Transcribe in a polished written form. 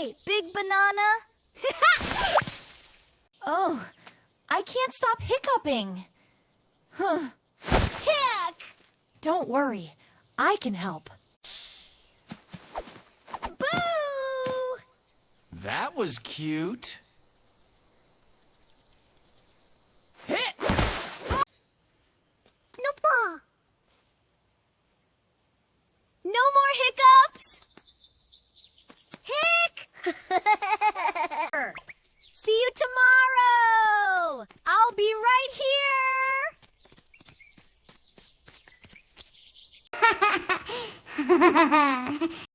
Hey, big banana! Oh, I can't stop hiccuping. Huh. Hick! Don't worry, I can help. Boo! That was cute. Hit! No paw. No more hiccups! Hick! See you tomorrow! I'll be right here!